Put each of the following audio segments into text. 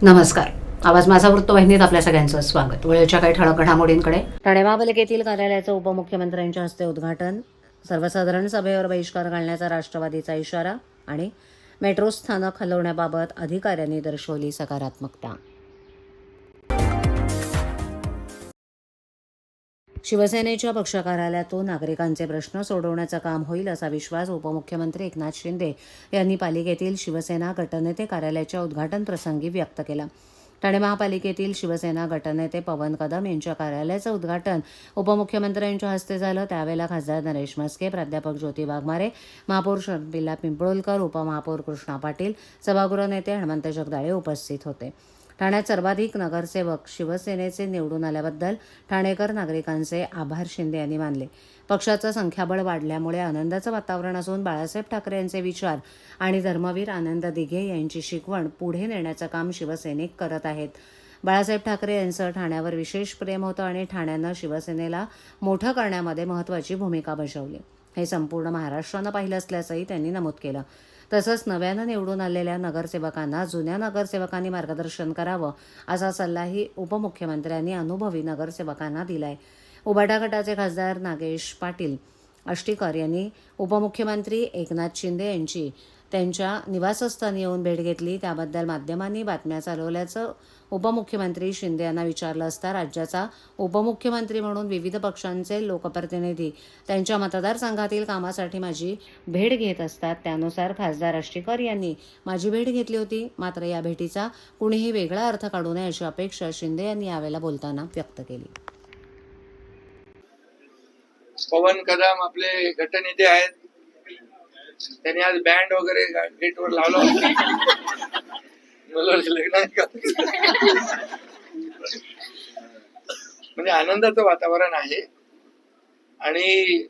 नमस्कार. आवाज माझा वृत्तवाहिनीत आपल्या सगळ्यांचं स्वागत. वेळेच्या काही ठळक घडामोडींकडे. ठाणे महापालिकेतील कार्यालयाचं उपमुख्यमंत्र्यांच्या हस्ते उद्घाटन, सर्वसाधारण सभेवर बहिष्कार घालण्याचा राष्ट्रवादीचा इशारा आणि मेट्रो स्थानक हलवण्याबाबत अधिकाऱ्यांनी दर्शवली सकारात्मकता. शिवसेनेच्या पक्ष कार्यालयातून नागरिकांचे प्रश्न सोडवण्याचं काम होईल असा विश्वास उपमुख्यमंत्री एकनाथ शिंदे यांनी पालिकेतील शिवसेना गटनेते कार्यालयाच्या उद्घाटन प्रसंगी व्यक्त केला. ठाणे महापालिकेतील शिवसेना गटनेते पवन कदम यांच्या कार्यालयाचं उद्घाटन उपमुख्यमंत्र्यांच्या हस्ते झालं. त्यावेळेला खासदार नरेश म्हस्के, प्राध्यापक ज्योती वाघमारे, महापौर शर्मिला पिंपळकर, उपमहापौर कृष्णा पाटील, सभागृह नेते हनुमंत जगदाळे उपस्थित होते. ठाण्यात सर्वाधिक नगरसेवक शिवसेनेचे निवडून आल्याबद्दल ठाणेकर नागरिकांचे आभार शिंदे यांनी मानले. पक्षाचं संख्याबळ वाढल्यामुळे आनंदाचं वातावरण असून बाळासाहेब ठाकरे यांचे विचार आणि धर्मवीर आनंद दिघे यांची शिकवण पुढे नेण्याचं काम शिवसैनिक करत आहेत. बाळासाहेब ठाकरे यांचं ठाण्यावर विशेष प्रेम होतं आणि ठाण्यानं शिवसेनेला मोठं करण्यामध्ये महत्त्वाची भूमिका बजावली. हे संपूर्ण महाराष्ट्रानं पाहिलं असल्याचंही त्यांनी नमूद केलं. तसंच नव्यानं निवडून आलेल्या नगरसेवकांना जुन्या नगरसेवकांनी मार्गदर्शन करावं असा सल्लाही उपमुख्यमंत्र्यांनी अनुभवी नगरसेवकांना दिलाय. उभाटा गटाचे खासदार नागेश पाटील आष्टीकर यांनी उपमुख्यमंत्री एकनाथ शिंदे यांची त्यांच्या निवासस्थानी येऊन भेट घेतली. त्याबद्दल माध्यमांनी बातम्या चालवल्याचं उपमुख्यमंत्री शिंदे यांना विचारलं असता राज्याचा उपमुख्यमंत्री म्हणून विविध पक्षांचे लोकप्रतिनिधी त्यांच्या मतदारसंघातील कामासाठी माझी भेट घेत असतात. त्यानुसार खासदार आष्टीकर यांनी माझी भेट घेतली होती. मात्र या भेटीचा कुणीही वेगळा अर्थ काढू नये अशी अपेक्षा शिंदे यांनी यावेळेला बोलताना व्यक्त केली. पवन कदम आपले गटनेते आहेत. त्यांनी आज बँड वगैरे गेटवर लावला. लग्न आहे का? म्हणजे आनंदाचं वातावरण आहे आणि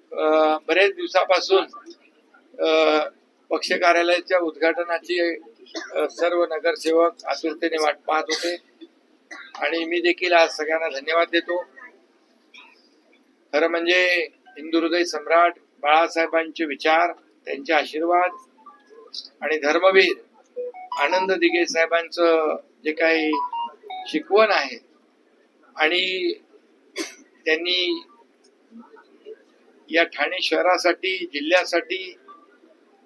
बरेच दिवसापासून पक्ष कार्यालयाच्या उद्घाटनाची सर्व नगरसेवक आतुरतेने वाट पाहत होते आणि मी देखील आज सगळ्यांना धन्यवाद देतो. खरं म्हणजे हिंदू हृदय सम्राट बाळासाहेबांचे विचार, त्यांचे आशीर्वाद आणि धर्मवीर आनंद दिघे साहेबांचं जे काही शिकवण आहे आणि त्यांनी या ठाणे शहरासाठी, जिल्ह्यासाठी,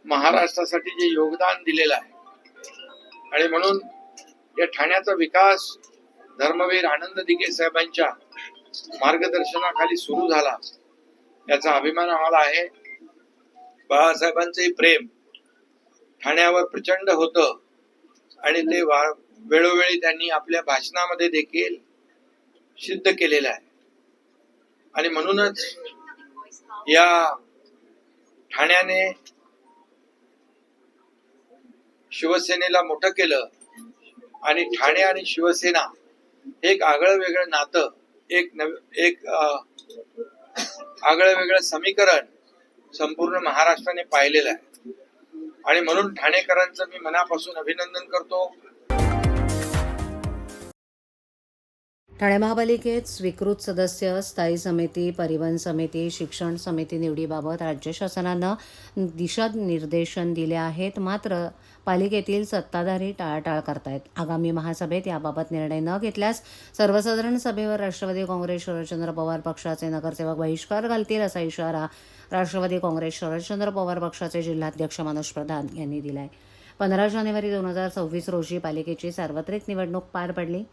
महाराष्ट्रासाठी जे योगदान दिलेलं आहे आणि म्हणून या ठाण्याचा विकास धर्मवीर आनंद दिघे साहेबांच्या मार्गदर्शनाखाली सुरू झाला, याचा अभिमान आम्हाला आहे. बाळासाहेबांचंही प्रेम ठाण्यावर प्रचंड होतं आणि ते वेळोवेळी त्यांनी आपल्या भाषणामध्ये देखील सिद्ध केलेलं आहे आणि म्हणूनच या ठाण्याने शिवसेनेला मोठं केलं आणि ठाणे आणि शिवसेना एक आगळं वेगळं नातं, एक आगळं वेगळं समीकरण संपूर्ण महाराष्ट्राने पाहिलेलं आहे आणि म्हणून ठाणेकरांचं मी मनापासून अभिनंदन करतो. ठाणे महापालिकेत स्वीकृत सदस्य, स्थायी समिती, परिवहन समिती, शिक्षण समिती निवडीबाबत राज्य शासनानं दिशानिर्देशन दिले आहेत. मात्र पालिकेतील सत्ताधारी टाळाटाळ करतायत. आगामी महासभेत याबाबत निर्णय न घेतल्यास सर्वसाधारण सभेवर राष्ट्रवादी काँग्रेस शरदचंद्र पवार पक्षाचे नगरसेवक बहिष्कार घालतील असा इशारा राष्ट्रवादी काँग्रेस शरदचंद्र पवार पक्षाचे जिल्हाध्यक्ष मनोज प्रधान यांनी दिलाय. 15 जानेवारी 2026 रोजी पालिकेची सार्वत्रिक निवडणूक पार पडली.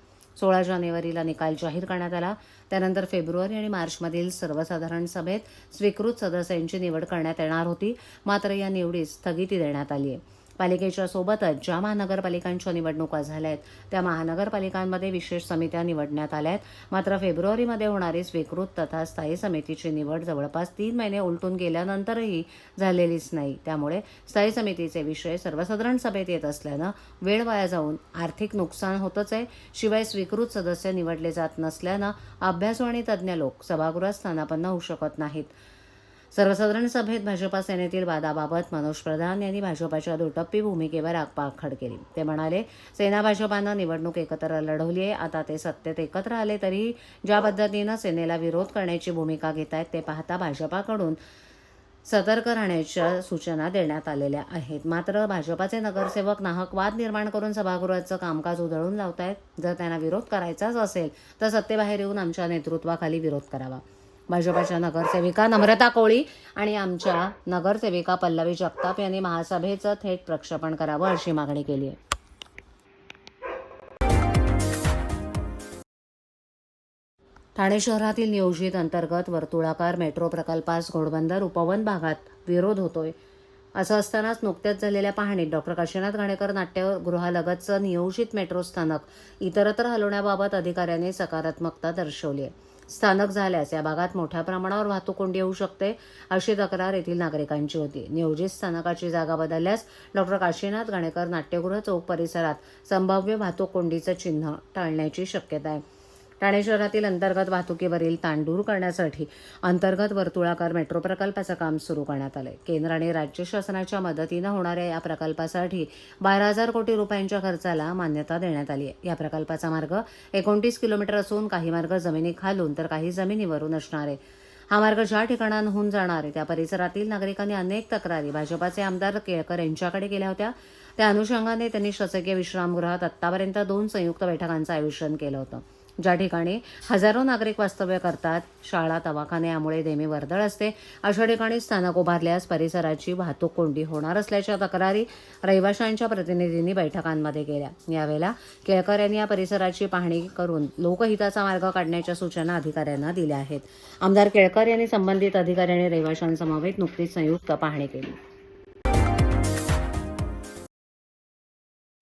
16 जानेवारीला निकाल जाहीर करण्यात आला. त्यानंतर फेब्रुवारी आणि मार्चमधील सर्वसाधारण सभेत स्वीकृत सदस्यांची निवड करण्यात येणार होती. मात्र या निवडीस स्थगिती देण्यात आली आहे. पालिकेच्या सोबतच ज्या महानगरपालिकांच्या निवडणुका झाल्या आहेत त्या महानगरपालिकांमध्ये विशेष समित्या निवडण्यात आल्या आहेत. मात्र फेब्रुवारीमध्ये होणारी स्वीकृत तथा स्थायी समितीची निवड जवळपास 3 महिने उलटून गेल्यानंतरही झालेलीच नाही. त्यामुळे स्थायी समितीचे विषय सर्वसाधारण सभेत येत असल्यानं वेळ वाया जाऊन आर्थिक नुकसान होतच आहे. शिवाय स्वीकृत सदस्य निवडले जात नसल्यानं अभ्यासू आणि तज्ज्ञ लोक सभागृहात स्थानापन्न होऊ शकत नाहीत. सर्वसाधारण सभेत भाजपा सेनेतील वादाबाबत मनोज प्रधान यांनी भाजपाच्या दुटप्पी भूमिकेवर आगपाखड केली. ते म्हणाले, सेना भाजपानं निवडणूक एकत्र लढवली आहे. आता ते सत्तेत एकत्र आले तरीही ज्या पद्धतीनं सेनेला विरोध करण्याची भूमिका घेत आहेत ते पाहता भाजपाकडून सतर्क राहण्याच्या सूचना देण्यात आलेल्या आहेत. मात्र भाजपाचे नगरसेवक नाहक वाद निर्माण करून सभागृहाचं कामकाज उधळून लावत आहेत. जर त्यांना विरोध करायचाच असेल तर सत्तेबाहेर येऊन आमच्या नेतृत्वाखाली विरोध करावा. भाजपाच्या नगरसेविका नम्रता कोळी आणि आमच्या नगरसेविका पल्लवी जगताप यांनी महासभेचं थेट प्रक्षेपण करावं अशी मागणी केली आहे. ठाणे शहरातील नियोजित अंतर्गत वर्तुळाकार मेट्रो प्रकल्पास घोडबंदर उपवन भागात विरोध होतोय. असं असतानाच नुकत्याच झालेल्या पाहणीत डॉक्टर काशीनाथ घाणेकर नाट्यगृहालगतचं नियोजित मेट्रो स्थानक इतरत्र हलवण्याबाबत अधिकाऱ्यांनी सकारात्मकता दर्शवली आहे. स्थानक झाल्यास या भागात मोठ्या प्रमाणावर वाहतूक कोंडी येऊ शकते अशी तक्रार येथील नागरिकांची होती. नियोजित स्थानकाची जागा बदलल्यास डॉक्टर काशीनाथ घाणेकर नाट्यगृह चौक परिसरात संभाव्य वाहतूक कोंडीचं चिन्ह टाळण्याची शक्यता आहे. ठाणे शहरातील अंतर्गत वाहतुकीवरील ताण दूर करण्यासाठी अंतर्गत वर्तुळाकार मेट्रो प्रकल्पाचं काम सुरू करण्यात आलंय. केंद्र आणि राज्य शासनाच्या मदतीनं होणाऱ्या या प्रकल्पासाठी 12,000 कोटी रुपयांच्या खर्चाला मान्यता देण्यात आली आहे. या प्रकल्पाचा मार्ग 29 किलोमीटर असून काही मार्ग जमिनीखालून तर काही जमिनीवरून असणार आहे. हा मार्ग ज्या ठिकाणांहून जाणार आहे त्या परिसरातील नागरिकांनी अनेक तक्रारी भाजपाचे आमदार केळकर यांच्याकडे केल्या होत्या. त्या अनुषंगाने त्यांनी शासकीय विश्रामगृहात आत्तापर्यंत 2 संयुक्त बैठकांचं आयोजन केलं होतं. ज्या ठिकाणी हजारो नागरिक वास्तव्य करतात, शाळा दवाखाने यामुळे नेहमी वर्दळ असते, अशा ठिकाणी स्थानक उभारल्यास परिसराची वाहतूक कोंडी होणार असल्याच्या तक्रारी रहिवाशांच्या प्रतिनिधींनी बैठकांमध्ये केल्या. यावेळेला केळकर यांनी या परिसराची पाहणी करून लोकहिताचा मार्ग काढण्याच्या सूचना अधिकाऱ्यांना दिल्या आहेत. आमदार केळकर यांनी संबंधित अधिकारी आणि रहिवाशांसमवेत नुकतीच संयुक्त पाहणी केली.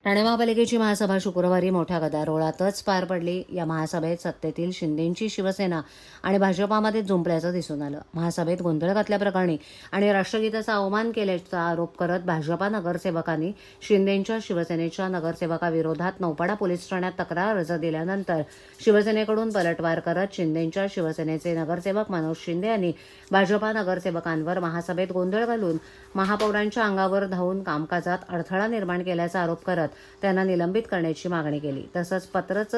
ठाणे महापालिकेची महासभा शुक्रवारी मोठ्या गदारोळातच पार पडली. या महासभेत सत्तेतील शिंदेंची शिवसेना आणि भाजपामध्ये जुंपल्याचं दिसून आलं. महासभेत गोंधळ घातल्याप्रकरणी आणि राष्ट्रगीताचा अवमान केल्याचा आरोप करत भाजपा नगरसेवकांनी शिंदेंच्या शिवसेनेच्या नगरसेवकाविरोधात नौपाडा पोलीस ठाण्यात तक्रार अर्ज दिल्यानंतर शिवसेनेकडून पलटवार करत शिंदेंच्या शिवसेनेचे नगरसेवक मनोज शिंदे यांनी भाजपा नगरसेवकांवर महासभेत गोंधळ घालून महापौरांच्या अंगावर धावून कामकाजात अडथळा निर्माण केल्याचा आरोप करत त्यांना निलंबित करण्याची मागणी केली. तसंच पत्रच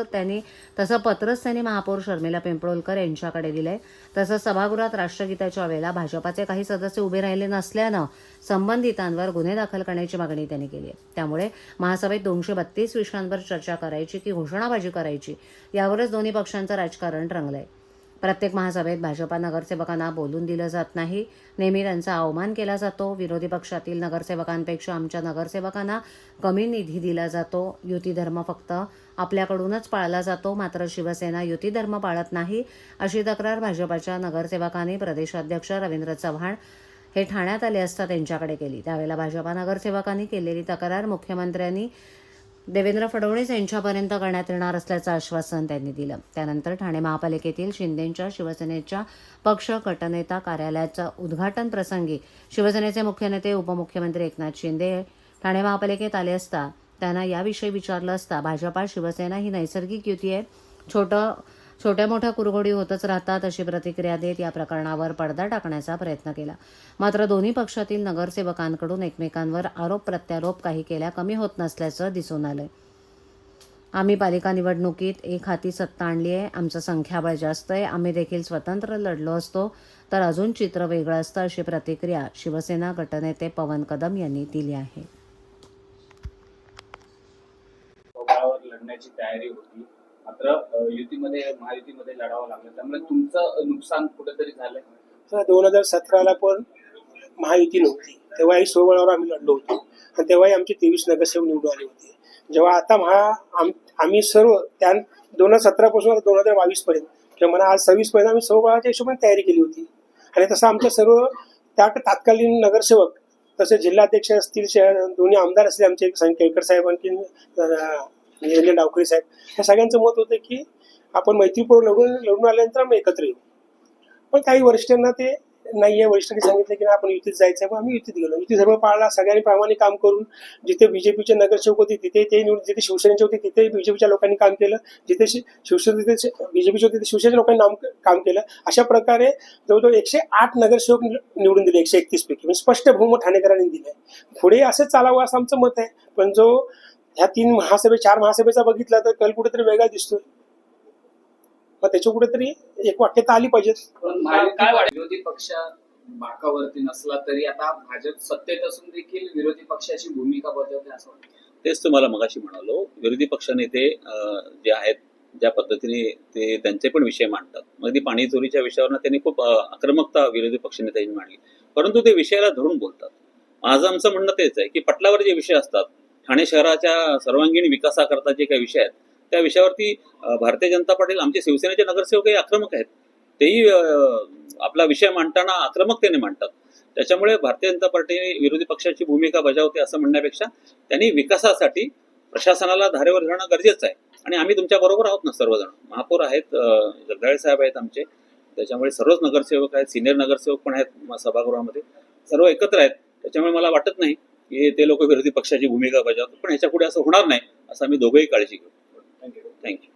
त्यांनी महापौर शर्मिला पिंपळोलकर यांच्याकडे दिलंय. तसंच सभागृहात राष्ट्रगीताच्या वेळेला भाजपाचे काही सदस्य उभे राहिले नसल्यानं संबंधितांवर गुन्हे दाखल करण्याची मागणी त्यांनी केली आहे. त्यामुळे महासभेत 232 विषयांवर चर्चा करायची की घोषणाबाजी करायची यावरच दोन्ही पक्षांचं राजकारण रंगलंय. प्रत्येक महासभेत भाजपा नगरसेवकांना बोलून दिलं जात नाही, नेहमी त्यांचा अवमान केला जातो. विरोधी पक्षातील नगरसेवकांपेक्षा आमच्या नगरसेवकांना कमी निधी दिला जातो. युती धर्म फक्त आपल्याकडूनच पाळला जातो, मात्र शिवसेना युती धर्म पाळत नाही अशी तक्रार भाजपाच्या नगरसेवकांनी प्रदेशाध्यक्ष रवींद्र चव्हाण हे ठाण्यात आले असता त्यांच्याकडे केली. त्यावेळेला भाजपा नगरसेवकांनी केलेली तक्रार मुख्यमंत्र्यांनी देवेंद्र फडणवीस यांच्यापर्यंत करण्यात येणार असल्याचं आश्वासन त्यांनी दिलं. त्यानंतर ठाणे महापालिकेतील शिंदेंच्या शिवसेनेच्या पक्ष गटनेता कार्यालयाच्या उद्घाटन प्रसंगी शिवसेनेचे मुख्य नेते उपमुख्यमंत्री एकनाथ शिंदे ठाणे महापालिकेत आले असता त्यांना याविषयी विचारलं असता भाजपा शिवसेना ही नैसर्गिक युती आहे, छोट्या मोठ्या कुरघोडी होतच राहतात अशी प्रतिक्रिया देत या प्रकरणावर पडदा टाकण्याचा प्रयत्न केला. मात्र दोन्ही पक्षातील नगरसेवकांकडून एकमेकांवर आरोप प्रत्यारोप काही केल्या कमी होत नसल्याचं दिसून आलंय. आम्ही पालिका निवडणुकीत एक हाती सत्ता आणली आहे, आमचं संख्याबळ जास्त आहे, आम्ही देखील स्वतंत्र लढलो असतो तर अजून चित्र वेगळं असतं अशी प्रतिक्रिया शिवसेना गटनेते पवन कदम यांनी दिली आहे. लढण्याची तयारी होती, मात्र महायुतीमध्ये लढावं लागलं, त्यामुळे तुमचं नुकसान कुठेतरी झालंय. 2017ला पण महायुती नव्हती, तेव्हाही स्वबळावर आम्ही लढलो होतो आणि तेव्हाही आमचे 23 नगरसेवक निवडून आले होते. जेव्हा आता आम्ही सर्व त्या 2017 पासून 2022 पर्यंत किंवा म्हणा आज 26 पर्यंत आम्ही स्वबळाच्या हिशोबाने तयारी केली होती. आणि तसं आमच्या सर्व त्या तात्कालीन नगरसेवक तसे जिल्हाध्यक्ष असतील, दोन्ही आमदार असतील आमचे केळकर साहेब आणखी डावकरे साहेब, या सगळ्यांचं मत होतं की आपण मैत्रीपूर्वक लढून आल्यानंतर आम्ही एकत्र येऊ. पण काही वरिष्ठांना ते नाहीये, वरिष्ठांनी सांगितलं की आपण युतीत जायचं, पण आम्ही युतीत गेलो. युती धर्म पाळला, सगळ्यांनी प्रामाणिक काम करून जिथे बीजेपीचे नगरसेवक होते तिथे ते निवडून, जिथे शिवसेनेचे होते तिथे बीजेपीच्या लोकांनी काम केलं, जिथे शिवसेने बीजेपीचे होते तिथे शिवसेनेच्या लोकांनी काम केलं. अशा प्रकारे जवळजवळ 108 नगरसेवक निवडून दिले 131 पैकी, म्हणजे स्पष्ट बहुमत ठाणेकरांनी दिलंय. पुढे असं चालावं असं आमचं मत आहे. पण जो ह्या 4 महासभेचा बघितला तर कल कुठेतरी वेगळा दिसतोय. मग त्याच्या कुठेतरी एक वाक्यता आली पाहिजे. काय विरोधी पक्ष बाकावरती नसला तरी आता भाजप सत्तेत असून देखील विरोधी पक्षाची भूमिका बजावते असं वाटतं. तेच तुम्हाला मगाशी म्हणालो, विरोधी पक्षनेते जे आहेत ज्या पद्धतीने ते त्यांचे पण विषय मांडतात. मग ती पाणी चोरीच्या विषयावर त्यांनी खूप आक्रमकता विरोधी पक्षनेत्यांनी मांडली, परंतु ते विषयाला धरून बोलतात. माझं आमचं म्हणणं तेच आहे की पटलावर जे विषय असतात, ठाणे शहराच्या सर्वांगीण विकासाकरता जे काही विषय आहेत त्या विषयावरती भारतीय जनता पार्टी आमचे शिवसेनेचे नगरसेवकही आक्रमक आहेत. तेही आपला विषय मांडताना आक्रमकतेने मांडतात. त्याच्यामुळे भारतीय जनता पार्टी विरोधी पक्षाची भूमिका बजावते असं म्हणण्यापेक्षा त्यांनी विकासासाठी प्रशासनाला धारेवर धरणं गरजेचं आहे. आणि आम्ही तुमच्या बरोबर आहोत ना सर्वजण. महापौर आहेत, जगदाळे साहेब आहेत आमचे, त्याच्यामुळे सर्वच नगरसेवक आहेत, सिनियर नगरसेवक पण आहेत सभागृहामध्ये, सर्व एकत्र आहेत. त्याच्यामुळे मला वाटत नाही की ते लोक विरोधी पक्षाची भूमिका बजावतात, पण ह्याच्या पुढे असं होणार नाही असं आम्ही दोघंही काळजी घेऊ. थँक्यू.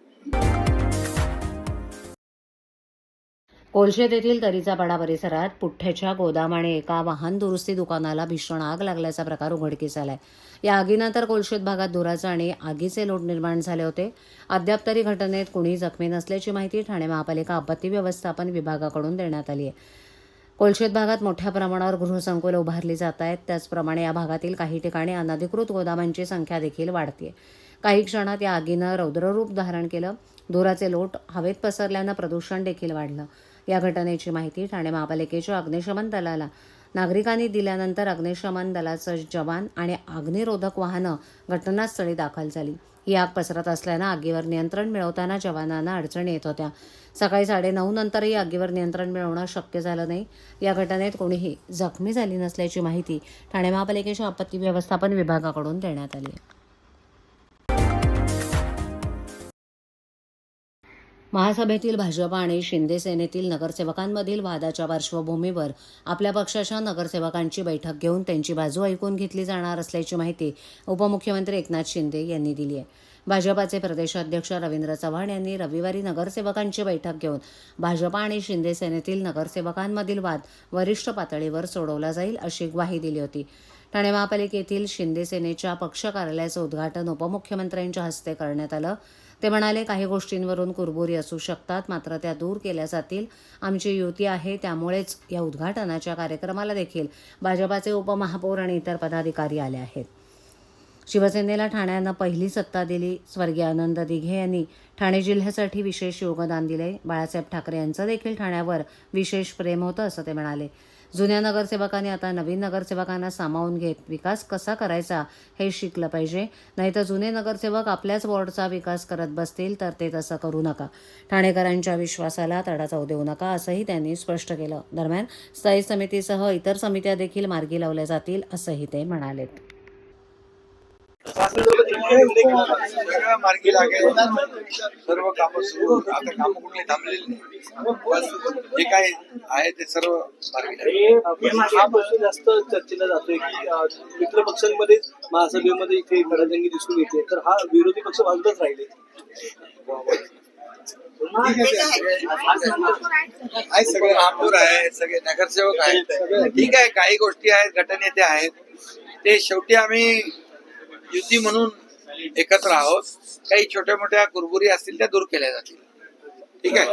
कोलशेत येथील तरीचा पाडा परिसरात पुठ्ठ्याच्या गोदाम आणि एका वाहन दुरुस्ती दुकानाला भीषण आग लागल्याचा प्रकार उघडकीस आलाय. या आगीनंतर कोलशेत भागात धुराचे आणि आगीचे लोट निर्माण झाले होते. अद्याप तरी घटनेत कुणी जखमी नसल्याची माहिती ठाणे महापालिका आपत्ती व्यवस्थापन विभागाकडून देण्यात आली आहे. कोलशेत भागात मोठ्या प्रमाणावर गृहसंकुलं उभारली जात आहेत. त्याचप्रमाणे या भागातील काही ठिकाणी अनधिकृत गोदामांची संख्या देखील वाढते. काही क्षणात या आगीनं रौद्ररूप धारण केलं. धुराचे लोट हवेत पसरल्यानं प्रदूषण देखील वाढलं. या घटनेची माहिती ठाणे महापालिकेच्या अग्निशमन दलाला नागरिकांनी दिल्यानंतर अग्निशमन दलाचे जवान आणि अग्निरोधक वाहनं घटनास्थळी दाखल झाली. ही आग पसरत असल्यानं आगीवर नियंत्रण मिळवताना जवानांना अडचणी येत होत्या. सकाळी 9:30 नंतरही आगीवर नियंत्रण मिळवणं शक्य झालं नाही. या घटनेत कोणीही जखमी झाली नसल्याची माहिती ठाणे महापालिकेच्या आपत्ती व्यवस्थापन विभागाकडून देण्यात आली आहे. महासभेतील भाजप आणि शिंदे सेनेतील नगरसेवकांमधील वादाच्या पार्श्वभूमीवर आपल्या पक्षाच्या नगरसेवकांची बैठक घेऊन त्यांची बाजू ऐकून घेतली जाणार असल्याची माहिती उपमुख्यमंत्री एकनाथ शिंदे यांनी दिली आहे. भाजपाचे प्रदेशाध्यक्ष रवींद्र चव्हाण यांनी रविवारी नगरसेवकांची बैठक घेऊन भाजप आणि शिंदे सेनेतील नगरसेवकांमधील वाद वरिष्ठ पातळीवर सोडवला जाईल अशी ग्वाही दिली होती. ठाणे महापालिकेतील शिंदे सेनेच्या पक्ष कार्यालयाचं उद्घाटन उपमुख्यमंत्र्यांच्या हस्ते करण्यात आलं. ते म्हणाले, काही गोष्टींवरून कुरबुरी असू शकतात, मात्र त्या दूर केल्या जातील. आमची युती आहे, त्यामुळेच या उद्घाटनाच्या कार्यक्रमाला देखील भाजपाचे उपमहापौर आणि इतर पदाधिकारी आले आहेत. शिवसेनेला ठाण्यानं पहिली सत्ता दिली. स्वर्गीय आनंद दिघे यांनी ठाणे जिल्ह्यासाठी विशेष योगदान दिले. बाळासाहेब ठाकरे यांचं देखील ठाण्यावर विशेष प्रेम होतं असं ते म्हणाले. जुन्या नगरसेवकांनी आता नवीन नगरसेवकांना सामावून घेत विकास कसा करायचा हे शिकलं पाहिजे. नाहीतर जुने नगरसेवक आपल्याच वॉर्डचा विकास करत बसतील, तर ते तसं करू नका. ठाणेकरांच्या विश्वासाला तडा जाऊ देऊ नका असंही त्यांनी स्पष्ट केलं. दरम्यान स्थायी समितीसह इतर समित्या देखील मार्गी लावल्या जातील असंही ते म्हणालेत. सगळं मार्गी लागेल. सर्व कामं सुरू, आता कामं कुठली थांबलेली नाही. बस जे काय आहे ते सर्व मार्गी लागेल. हा प्रश्न जास्त चर्चेला जातोय की मित्र पक्षांमध्ये महासभेमध्ये इथे खडाजंगी दिसून येते, तर हा विरोधी पक्ष बाजूलाच राहिले. आहे सगळे महापौर आहे, सगळे नगरसेवक आहेत. ठीक आहे, काही गोष्टी आहेत, गटनेते आहेत, ते शेवटी आम्ही युती म्हणून एकत्र आहोत. काही छोट्या मोठ्या कुरबुरी असतील त्या दूर केल्या जातील. ठीक आहे.